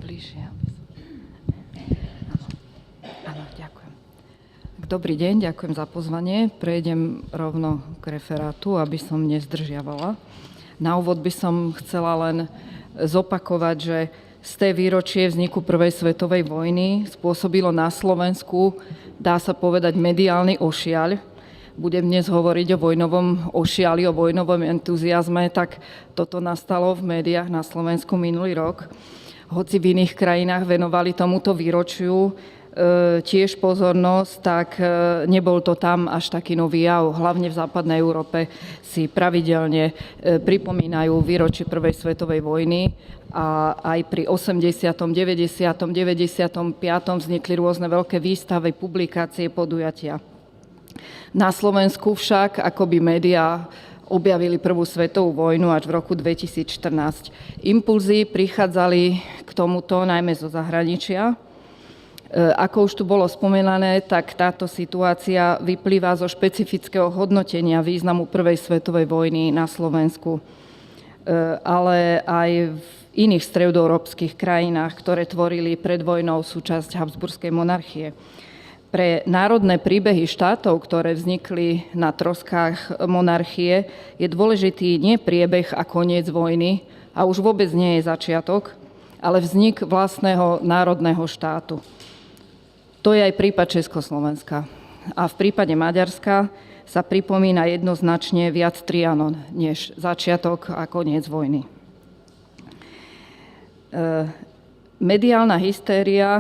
bližšie. Áno, ďakujem. Dobrý deň, ďakujem za pozvanie. Prejdem rovno k referátu, aby som nezdržiavala. Na úvod by som chcela len zopakovať, že z té výročie vzniku Prvej svetovej vojny spôsobilo na Slovensku, dá sa povedať, mediálny ošiaľ. Budem dnes hovoriť o vojnovom ošiali, o vojnovom entuziazme, tak toto nastalo v médiách na Slovensku minulý rok. Hoci v iných krajinách venovali tomuto výročiu tiež pozornosť, tak nebol to tam až taký nový jav. Hlavne v západnej Európe si pravidelne pripomínajú výročie Prvej svetovej vojny a aj pri 80., 90., 95. vznikli rôzne veľké výstavy, publikácie, podujatia. Na Slovensku však akoby médiá objavili Prvú svetovú vojnu až v roku 2014. Impulzy prichádzali k tomuto najmä zo zahraničia. Ako už tu bolo spomenané, tak táto situácia vyplýva zo špecifického hodnotenia významu Prvej svetovej vojny na Slovensku, ale aj v iných stredoeurópskych krajinách, ktoré tvorili pred vojnou súčasť Habsburskej monarchie. Pre národné príbehy štátov, ktoré vznikli na troskách monarchie, je dôležitý nie priebeh a koniec vojny, a už vôbec nie je začiatok, ale vznik vlastného národného štátu. To je aj prípad Československa. A v prípade Maďarska sa pripomína jednoznačne viac Trianon, než začiatok a koniec vojny. Mediálna hystéria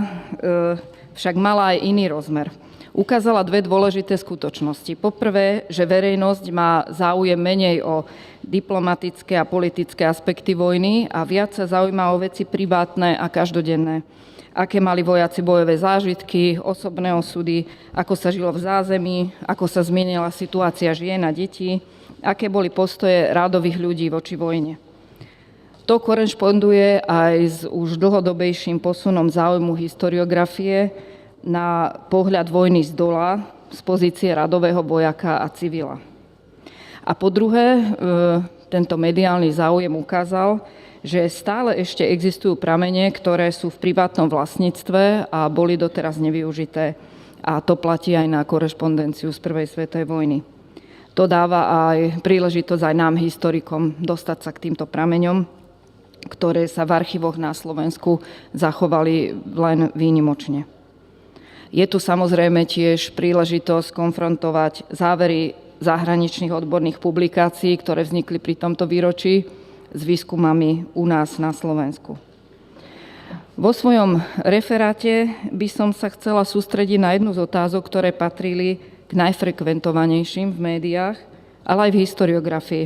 však mala aj iný rozmer. Ukázala dve dôležité skutočnosti. Poprvé, že verejnosť má záujem menej o diplomatické a politické aspekty vojny a viac sa zaujíma o veci privátne a každodenné. Aké mali vojaci bojové zážitky, osobné osudy, ako sa žilo v zázemí, ako sa zmenila situácia žien a detí, aké boli postoje rádových ľudí voči vojne. To korešponduje aj s už dlhodobejším posunom záujmu historiografie na pohľad vojny z dola, z pozície radového vojaka a civila. A po druhé, tento mediálny záujem ukázal, že stále ešte existujú pramene, ktoré sú v privátnom vlastníctve a boli doteraz nevyužité. A to platí aj na korešpondenciu z Prvej svetovej vojny. To dáva aj príležitosť aj nám, historikom, dostať sa k týmto prameňom, ktoré sa v archívoch na Slovensku zachovali len výnimočne. Je tu samozrejme tiež príležitosť konfrontovať závery zahraničných odborných publikácií, ktoré vznikli pri tomto výročí, s výskumami u nás na Slovensku. Vo svojom referáte by som sa chcela sústrediť na jednu z otázok, ktoré patrili k najfrekventovanejším v médiách, ale aj v historiografii.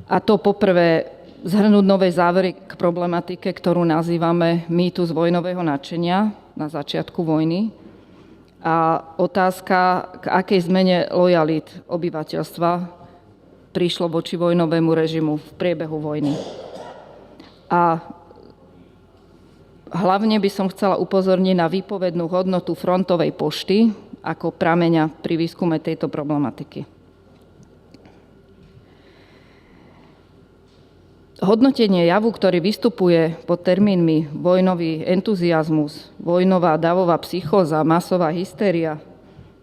A to poprvé zhrnúť nové závery k problematike, ktorú nazývame mýtus vojnového nadšenia na začiatku vojny, a otázka, k akej zmene lojalít obyvateľstva prišlo voči vojnovému režimu v priebehu vojny. A hlavne by som chcela upozorniť na výpovednú hodnotu frontovej pošty ako prameňa pri výskume tejto problematiky. Hodnotenie javu, ktorý vystupuje pod termínmi vojnový entuziasmus, vojnová davová psychóza, masová hystéria,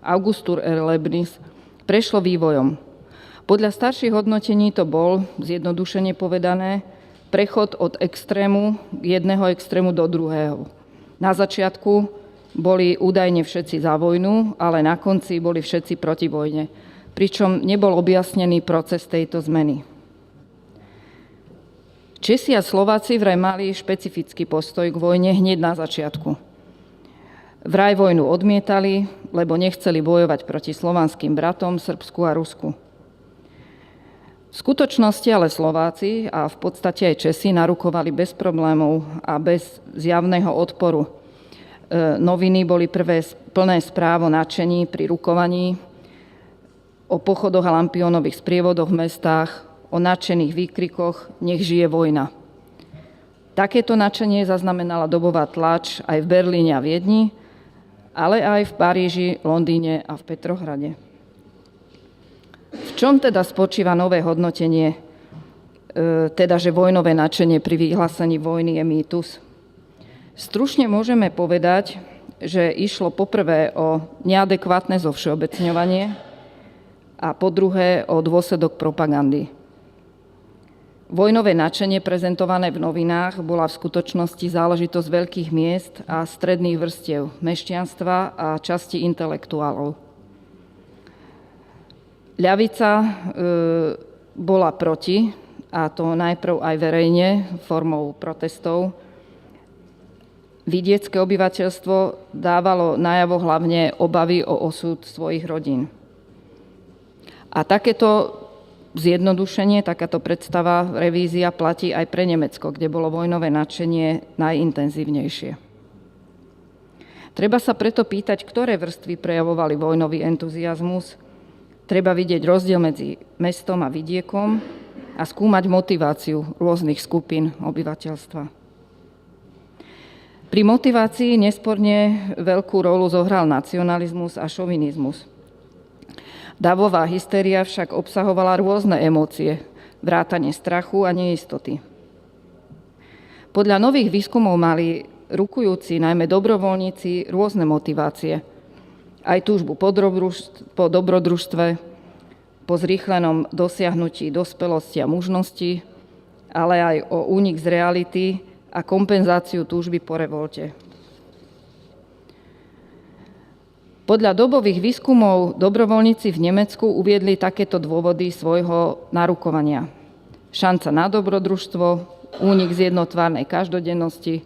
Augustur Erlebnis, prešlo vývojom. Podľa starších hodnotení to bol, zjednodušene povedané, prechod od extrému, jedného extrému do druhého. Na začiatku boli údajne všetci za vojnu, ale na konci boli všetci proti vojne, pričom nebol objasnený proces tejto zmeny. Česi a Slováci vraj mali špecifický postoj k vojne hneď na začiatku. Vraj vojnu odmietali, lebo nechceli bojovať proti slovanským bratom, Srbsku a Rusku. V skutočnosti ale Slováci a v podstate aj Česi narukovali bez problémov a bez zjavného odporu. Noviny boli prvé plné správ o nadšení pri rukovaní, o pochodoch a lampiónových sprievodoch v mestách, o nadšených výkrikoch "Nech žije vojna". Takéto nadšenie zaznamenala dobová tlač aj v Berlíne a Viedni, ale aj v Paríži, Londýne a v Petrohrade. V čom teda spočíva nové hodnotenie, teda že vojnové nadšenie pri vyhlásení vojny je mýtus? Stručne môžeme povedať, že išlo poprvé o neadekvátne zovšeobecňovanie a po druhé o dôsledok propagandy. Vojnové nadšenie prezentované v novinách bola v skutočnosti záležitosť veľkých miest a stredných vrstiev mešťanstva a časti intelektuálov. Ľavica bola proti, a to najprv aj verejne formou protestov. Vidiecké obyvateľstvo dávalo najavo hlavne obavy o osud svojich rodín. A takéto zjednodušenie, takáto predstava, revízia platí aj pre Nemecko, kde bolo vojnové nadšenie najintenzívnejšie. Treba sa preto pýtať, ktoré vrstvy prejavovali vojnový entuziasmus. Treba vidieť rozdiel medzi mestom a vidiekom a skúmať motiváciu rôznych skupín obyvateľstva. Pri motivácii nesporne veľkú rolu zohral nacionalizmus a šovinizmus. Davová hystéria však obsahovala rôzne emócie, vrátane strachu a neistoty. Podľa nových výskumov mali rukujúci, najmä dobrovoľníci, rôzne motivácie. Aj túžbu po dobrodružstve, po zrýchlenom dosiahnutí dospelosti a mužnosti, ale aj o únik z reality a kompenzáciu túžby po revolte. Podľa dobových výskumov dobrovoľníci v Nemecku uviedli takéto dôvody svojho narukovania. Šanca na dobrodružstvo, únik z jednotvárnej každodennosti,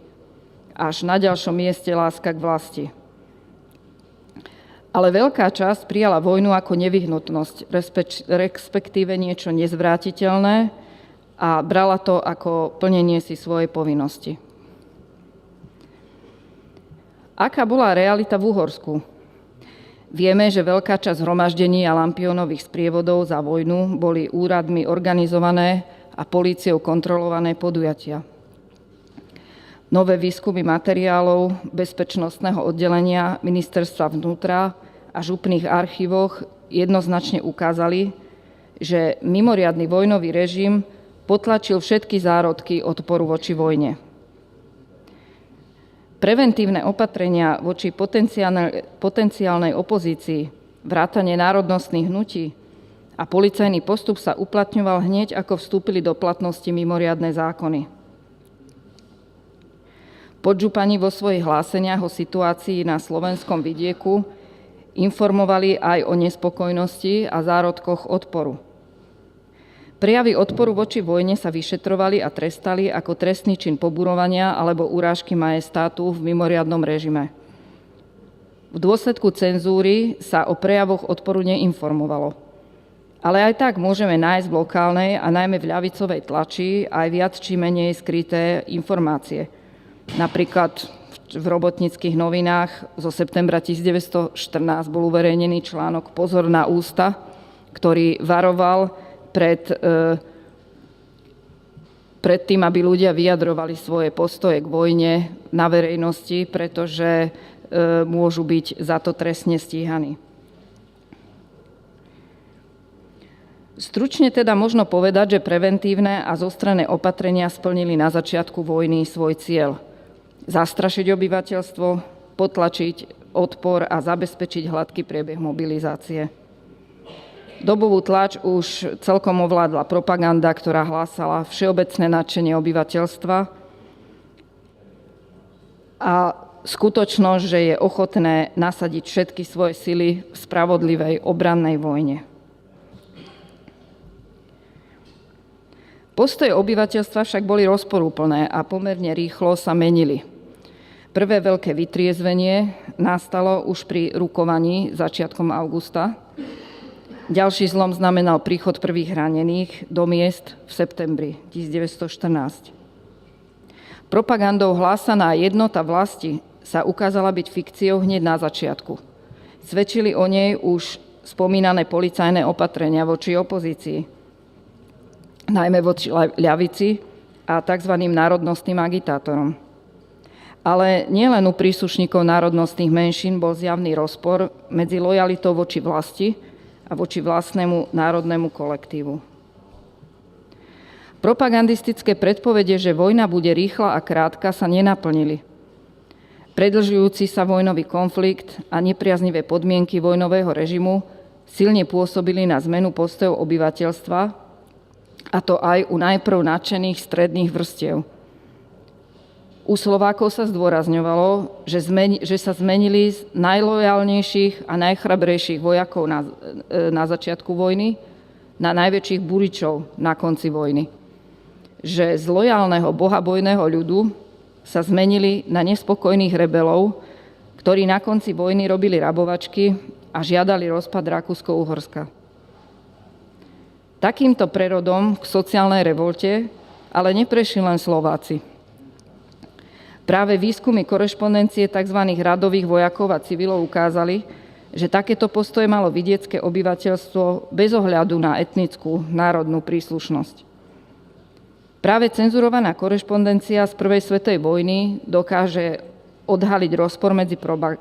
až na ďalšom mieste láska k vlasti. Ale veľká časť prijala vojnu ako nevyhnutnosť, respektíve niečo nezvrátiteľné a brala to ako plnenie si svojej povinnosti. Aká bola realita v Uhorsku? Vieme, že veľká časť zhromaždení a lampiónových sprievodov za vojnu boli úradmi organizované a políciou kontrolované podujatia. Nové výskumy materiálov bezpečnostného oddelenia ministerstva vnútra a župných archívoch jednoznačne ukázali, že mimoriadny vojnový režim potlačil všetky zárodky odporu voči vojne. Preventívne opatrenia voči potenciálnej opozícii, vrátane národnostných hnutí a policajný postup sa uplatňoval hneď, ako vstúpili do platnosti mimoriadne zákony. Podžupani vo svojich hláseniach o situácii na slovenskom vidieku informovali aj o nespokojnosti a zárodkoch odporu. Prejavy odporu voči vojne sa vyšetrovali a trestali ako trestný čin poburovania alebo urážky majestátu v mimoriadnom režime. V dôsledku cenzúry sa o prejavoch odporu neinformovalo. Ale aj tak môžeme nájsť v lokálnej a najmä v ľavicovej tlači aj viac či menej skryté informácie. Napríklad v robotníckych novinách zo septembra 1914 bol uverejnený článok Pozor na ústa, ktorý varoval pred tým, aby ľudia vyjadrovali svoje postoje k vojne na verejnosti, pretože môžu byť za to trestne stíhaní. Stručne teda možno povedať, že preventívne a zostrené opatrenia splnili na začiatku vojny svoj cieľ. Zastrašiť obyvateľstvo, potlačiť odpor a zabezpečiť hladký priebeh mobilizácie. Dobovú tlač už celkom ovládla propaganda, ktorá hlásala všeobecné nadšenie obyvateľstva a skutočnosť, že je ochotné nasadiť všetky svoje sily v spravodlivej obrannej vojne. Postoje obyvateľstva však boli rozporúplné a pomerne rýchlo sa menili. Prvé veľké vytriezvenie nastalo už pri rukovaní začiatkom augusta. Ďalší zlom znamenal príchod prvých ranených do miest v septembri 1914. Propagandou hlásaná jednota vlasti sa ukázala byť fikciou hneď na začiatku. Svedčili o nej už spomínané policajné opatrenia voči opozícii, najmä voči ľavici a tzv. Národnostným agitátorom. Ale nielen u príslušníkov národnostných menšín bol zjavný rozpor medzi lojalitou voči vlasti a voči vlastnému národnému kolektívu. Propagandistické predpovede, že vojna bude rýchla a krátka, sa nenaplnili. Predlžujúci sa vojnový konflikt a nepriaznivé podmienky vojnového režimu silne pôsobili na zmenu postojov obyvateľstva, a to aj u najprv nadšených stredných vrstiev. U Slovákov sa zdôrazňovalo, že sa zmenili z najlojálnejších a najchrabrejších vojakov na začiatku vojny na najväčších buričov na konci vojny. Že z lojálneho bohabojného ľudu sa zmenili na nespokojných rebelov, ktorí na konci vojny robili rabovačky a žiadali rozpad Rakúsko-Uhorska. Takýmto prerodom k sociálnej revolte ale neprešli len Slováci. Práve výskumy korešpondencie tzv. Radových vojakov a civilov ukázali, že takéto postoje malo vidiecké obyvateľstvo bez ohľadu na etnickú národnú príslušnosť. Práve cenzurovaná korešpondencia z prvej svetovej vojny dokáže odhaliť rozpor medzi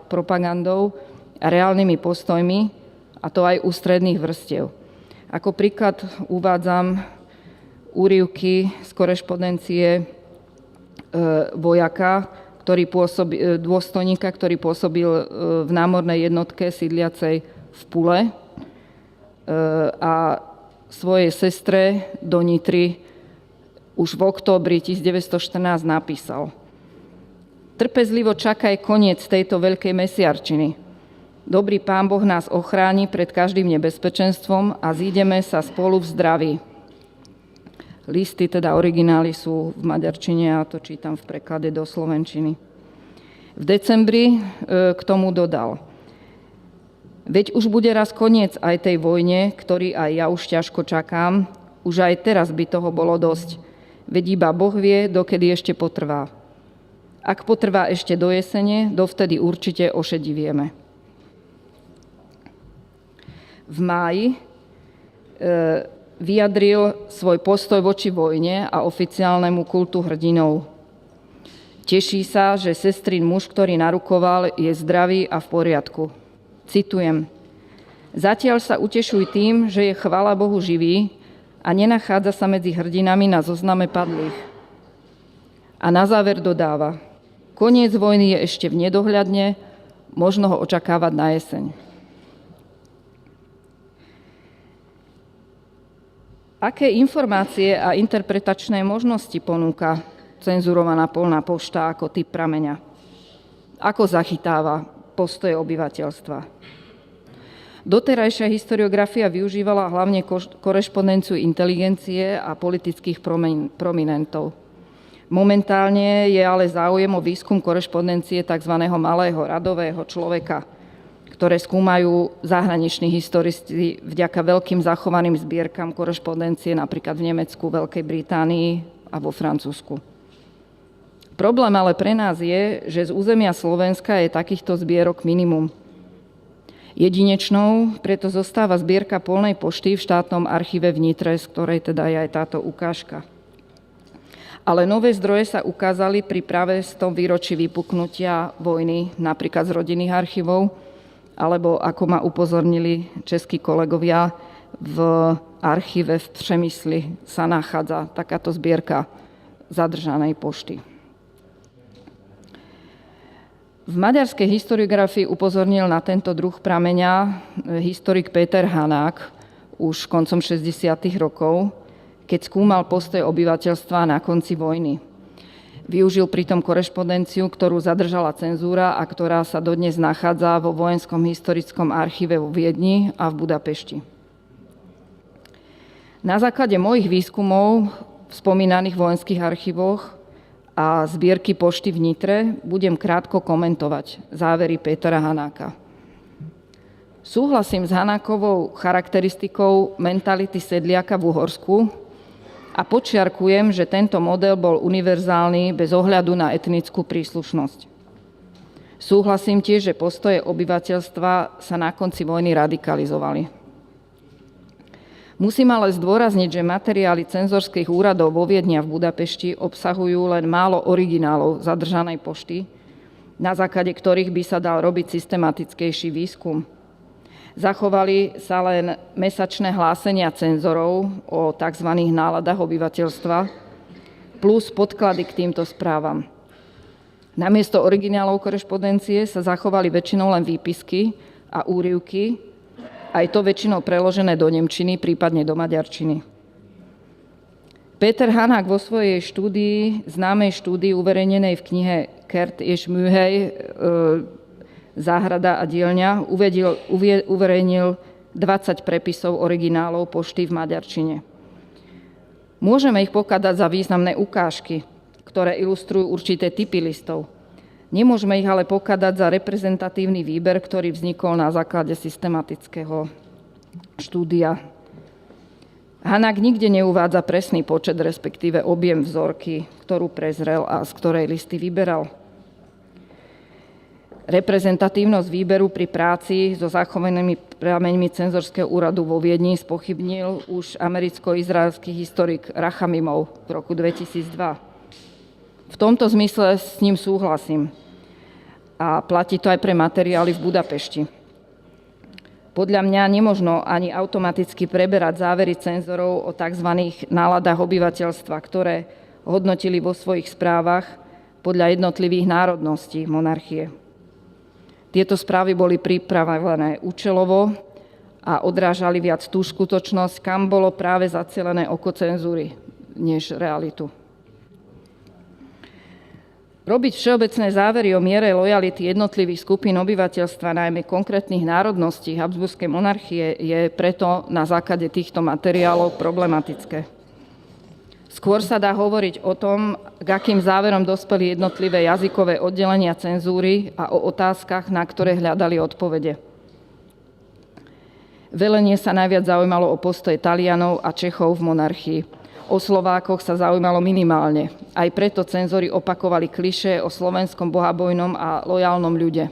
propagandou a reálnymi postojmi, a to aj u stredných vrstiev. Ako príklad uvádzam úryvky z korešpondencie dôstojníka, ktorý pôsobil v námornej jednotke sídliacej v Pule a svojej sestre do Nitry už v októbri 1914 napísal: Trpezlivo čakaj koniec tejto veľkej mesiarčiny. Dobrý Pán Boh nás ochráni pred každým nebezpečenstvom a zídeme sa spolu v zdraví. Listy, teda originály, sú v maďarčine a to čítam v preklade do slovenčiny. V decembri k tomu dodal: Veď už bude raz koniec aj tej vojne, ktorý aj ja už ťažko čakám, už aj teraz by toho bolo dosť. Veď iba Boh vie, dokedy ešte potrvá. Ak potrvá ešte do jesene, dovtedy určite ošedivieme. V máji vyjadril svoj postoj voči vojne a oficiálnemu kultu hrdinov. Teší sa, že sestrin muž, ktorý narukoval, je zdravý a v poriadku. Citujem: Zatiaľ sa utešuj tým, že je chvála Bohu živý a nenachádza sa medzi hrdinami na zozname padlých. A na záver dodáva: Koniec vojny je ešte v nedohľadne, možno ho očakávať na jeseň. Aké informácie a interpretačné možnosti ponúka cenzurovaná poľná pošta ako typ prameňa? Ako zachytáva postoje obyvateľstva? Doterajšia historiografia využívala hlavne korešpondenciu inteligencie a politických prominentov. Momentálne je ale záujem o výskum korešpondencie tzv. Malého radového človeka, ktoré skúmajú zahraniční historici vďaka veľkým zachovaným zbierkam korešpondencie napríklad v Nemecku, Veľkej Británii a vo Francúzsku. Problém ale pre nás je, že z územia Slovenska je takýchto zbierok minimum. Jedinečnou preto zostáva zbierka poľnej pošty v štátnom archíve v Nitre, z ktorej teda je aj táto ukážka. Ale nové zdroje sa ukázali pri práve 100. výročí vypuknutia vojny, napríklad z rodinných archívov, alebo ako ma upozornili českí kolegovia, v archíve v Přemysli sa nachádza takáto zbierka zadržanej pošty. V maďarskej historiografii upozornil na tento druh prameňa historik Péter Hanák už koncom 60. rokov, keď skúmal postoj obyvateľstva na konci vojny. Využil pritom korešpondenciu, ktorú zadržala cenzúra a ktorá sa dodnes nachádza vo Vojenskom historickom archíve vo Viedni a v Budapešti. Na základe mojich výskumov v spomínaných vojenských archívoch a zbierky pošty v Nitre budem krátko komentovať závery Pétera Hanáka. Súhlasím s Hanákovou charakteristikou mentality sedliaka v Uhorsku a podčiarkujem, že tento model bol univerzálny bez ohľadu na etnickú príslušnosť. Súhlasím tiež, že postoje obyvateľstva sa na konci vojny radikalizovali. Musím ale zdôrazniť, že materiály cenzorských úradov vo Viedni a v Budapešti obsahujú len málo originálov zadržanej pošty, na základe ktorých by sa dal robiť systematickejší výskum. Zachovali sa len mesačné hlásenia cenzorov o tzv. Náladách obyvateľstva plus podklady k týmto správam. Namiesto originálov korešpondencie sa zachovali väčšinou len výpisky a úryvky, aj to väčšinou preložené do nemčiny, prípadne do maďarčiny. Peter Hanák vo svojej známej štúdii uverejnenej v knihe Kert és Műhely Záhrada a dielňa uverejnil 20 prepisov originálov pošty v maďarčine. Môžeme ich pokladať za významné ukážky, ktoré ilustrujú určité typy listov. Nemôžeme ich ale pokladať za reprezentatívny výber, ktorý vznikol na základe systematického štúdia. Hanák nikde neuvádza presný počet, respektíve objem vzorky, ktorú prezrel a z ktorej listy vyberal. Reprezentatívnosť výberu pri práci so zachovanými prameňmi cenzorského úradu vo Viedni spochybnil už americko-izraelský historik Rachamimov v roku 2002. V tomto zmysle s ním súhlasím a platí to aj pre materiály v Budapešti. Podľa mňa nemožno ani automaticky preberať závery cenzorov o tzv. Náladách obyvateľstva, ktoré hodnotili vo svojich správach podľa jednotlivých národností monarchie. Tieto správy boli pripravené účelovo a odrážali viac tú skutočnosť, kam bolo práve zacielené oko cenzúry, než realitu. Robiť všeobecné závery o miere lojality jednotlivých skupín obyvateľstva, najmä konkrétnych národností Habsburskej monarchie, je preto na základe týchto materiálov problematické. Skôr sa dá hovoriť o tom, k akým záverom dospeli jednotlivé jazykové oddelenia cenzúry a o otázkach, na ktoré hľadali odpovede. Velenie sa najviac zaujímalo o postoje Talianov a Čechov v monarchii. O Slovákoch sa zaujímalo minimálne. Aj preto cenzori opakovali klišé o slovenskom bohabojnom a lojálnom ľude.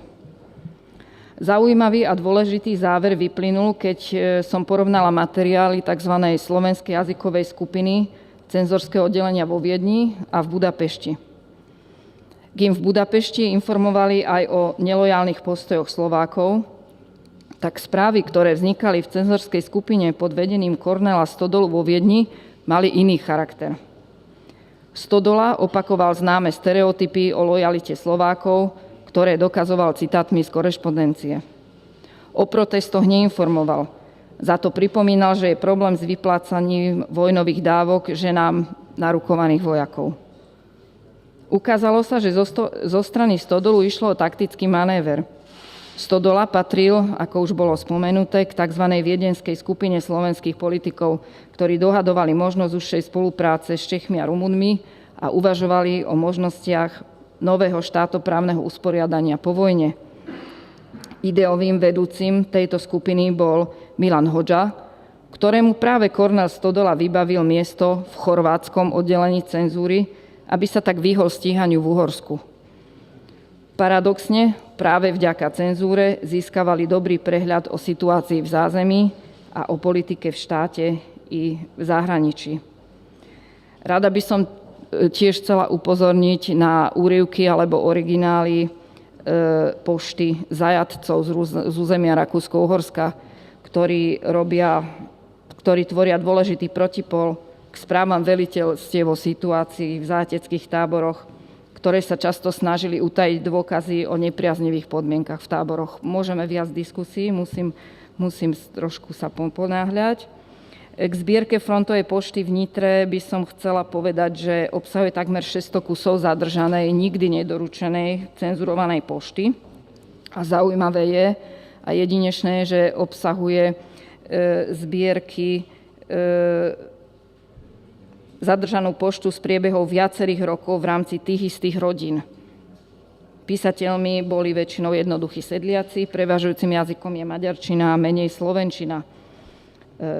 Zaujímavý a dôležitý záver vyplynul, keď som porovnala materiály tzv. Slovenskej jazykovej skupiny cenzorského oddelenia vo Viedni a v Budapešti. Kým v Budapešti informovali aj o nelojálnych postojoch Slovákov, tak správy, ktoré vznikali v cenzorskej skupine pod vedením Kornéla Stodolu vo Viedni, mali iný charakter. Stodola opakoval známe stereotypy o lojalite Slovákov, ktoré dokazoval citátmi z korešpondencie. O protestoch neinformoval. Za to pripomínal, že je problém s vyplácaním vojnových dávok ženám narukovaných vojakov. Ukázalo sa, že zo strany Stodolu išlo o taktický manéver. Stodola patril, ako už bolo spomenuté, k tzv. Viedenskej skupine slovenských politikov, ktorí dohadovali možnosť užšej spolupráce s Čechmi a Rumunmi a uvažovali o možnostiach nového štátoprávneho usporiadania po vojne. Ideovým vedúcim tejto skupiny bol Milan Hodža, ktorému práve Kornél Stodola vybavil miesto v chorvátskom oddelení cenzúry, aby sa tak vyhol stíhaniu v Uhorsku. Paradoxne, práve vďaka cenzúre získavali dobrý prehľad o situácii v zázemí a o politike v štáte i v zahraničí. Rada by som tiež chcela upozorniť na úryvky alebo originály pošty zajatcov z územia Rakúsko-Uhorska, ktorí tvoria dôležitý protipol k správam veliteľstiev o situácii v záteckých táboroch, ktoré sa často snažili utajiť dôkazy o nepriaznivých podmienkach v táboroch. Môžeme viac diskusí, musím trošku sa ponáhľať. K zbierke frontovej pošty v Nitre by som chcela povedať, že obsahuje takmer 600 kusov zadržanej, nikdy nedoručenej, cenzurovanej pošty. A zaujímavé je a jedinečné, že obsahuje zbierky zadržanú poštu z priebehov viacerých rokov v rámci tých istých rodín. Písateľmi boli väčšinou jednoduchí sedliaci, prevažujúcim jazykom je maďarčina a menej slovenčina.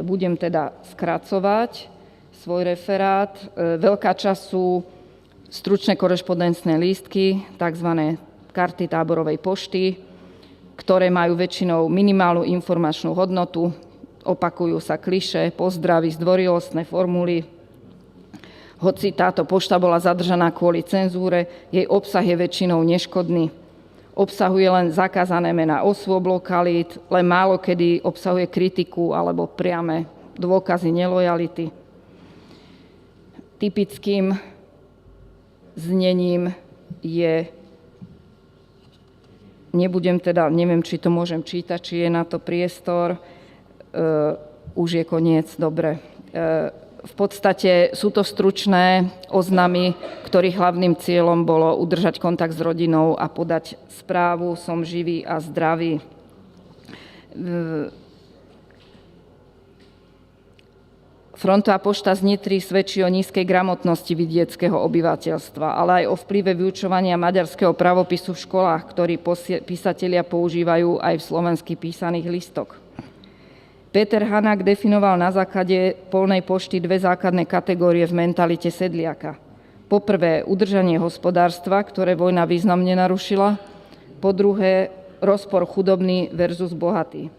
Budem teda skracovať svoj referát. Veľká časť sú stručné korešpondenčné lístky, tzv. Karty táborovej pošty, ktoré majú väčšinou minimálnu informačnú hodnotu, opakujú sa klišé, pozdravy, zdvorilostné formuly. Hoci táto pošta bola zadržaná kvôli cenzúre, jej obsah je väčšinou neškodný. Obsahuje len zakázané mená osôb, lokalít, len málo kedy obsahuje kritiku alebo priame dôkazy nelojality. Typickým znením je Nebudem teda, neviem, či to môžem čítať, či je na to priestor. Už je koniec, dobre. V podstate sú to stručné oznamy, ktorých hlavným cieľom bolo udržať kontakt s rodinou a podať správu: som živý a zdravý. Frontová pošta z Nitry svedčí o nízkej gramotnosti vidieckého obyvateľstva, ale aj o vplyve vyučovania maďarského pravopisu v školách, ktorý písatelia používajú aj v slovenských písaných listoch. Peter Hanák definoval na základe poľnej pošty dve základné kategórie v mentalite sedliaka. Po prvé, udržanie hospodárstva, ktoré vojna významne narušila. Po druhé, rozpor chudobný versus bohatý.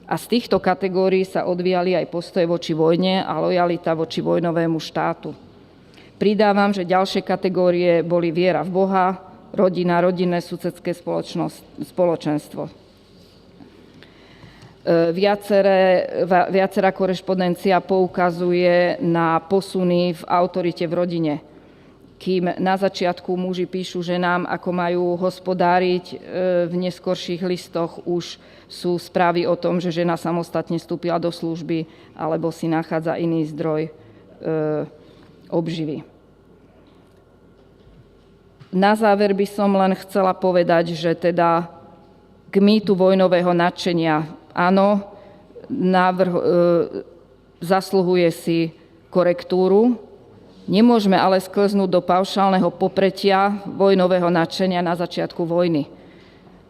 A z týchto kategórií sa odvíjali aj postoje voči vojne a lojalita voči vojnovému štátu. Pridávam, že ďalšie kategórie boli viera v Boha, rodina, rodinné susedské spoločenstvo. Viacerá korešpondencia poukazuje na posuny v autorite v rodine. Kým na začiatku muži píšu ženám, ako majú hospodáriť, v neskorších listoch už sú správy o tom, že žena samostatne vstúpila do služby alebo si nachádza iný zdroj obživy. Na záver by som len chcela povedať, že teda k mýtu vojnového nadšenia, áno, návrh zasluhuje si korektúru. Nemôžeme ale sklznúť do paušálneho popretia vojnového nadšenia na začiatku vojny.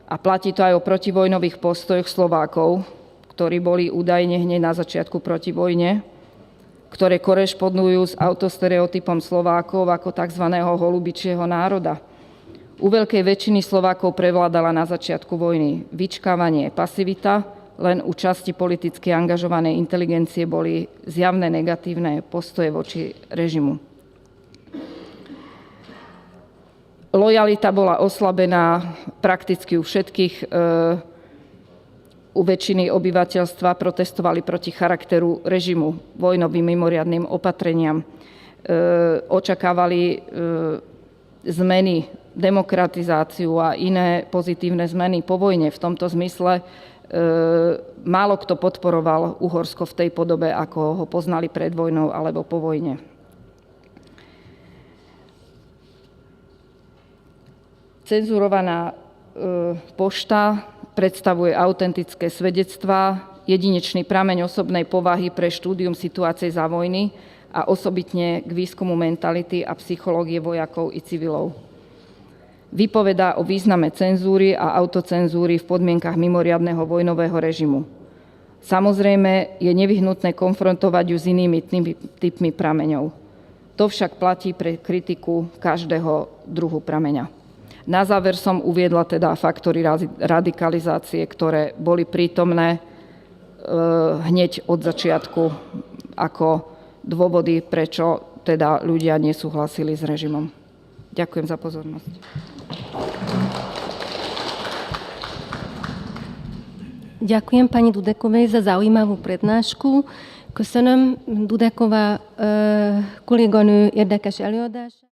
A platí to aj o protivojnových postojoch Slovákov, ktorí boli údajne hneď na začiatku proti vojne, ktoré korešpondujú s autostereotypom Slovákov ako tzv. Holubičieho národa. U veľkej väčšiny Slovákov prevládala na začiatku vojny vyčkávanie, pasivita, len u časti politicky angažovanej inteligencie boli zjavné negatívne postoje voči režimu. Lojalita bola oslabená prakticky u všetkých. U väčšiny obyvateľstva protestovali proti charakteru režimu, vojnovým mimoriadnym opatreniam. Očakávali zmeny, demokratizáciu a iné pozitívne zmeny po vojne. V tomto zmysle málo kto podporoval Uhorsko v tej podobe, ako ho poznali pred vojnou alebo po vojne. Cenzurovaná pošta predstavuje autentické svedectvá, jedinečný prameň osobnej povahy pre štúdium situácie za vojny a osobitne k výskumu mentality a psychológie vojakov i civilov. Vypovedá o význame cenzúry a autocenzúry v podmienkach mimoriadneho vojnového režimu. Samozrejme, je nevyhnutné konfrontovať ju s inými typmi prameňov. To však platí pre kritiku každého druhu prameňa. Na záver som uviedla teda faktory radikalizácie, ktoré boli prítomné hneď od začiatku ako dôvody, prečo teda ľudia nesúhlasili s režimom. Ďakujem za pozornosť. Ďakujem pani Dudekovej za zaujímavú prednášku. Köszönöm Dudekova kolléganő érdekes előadása.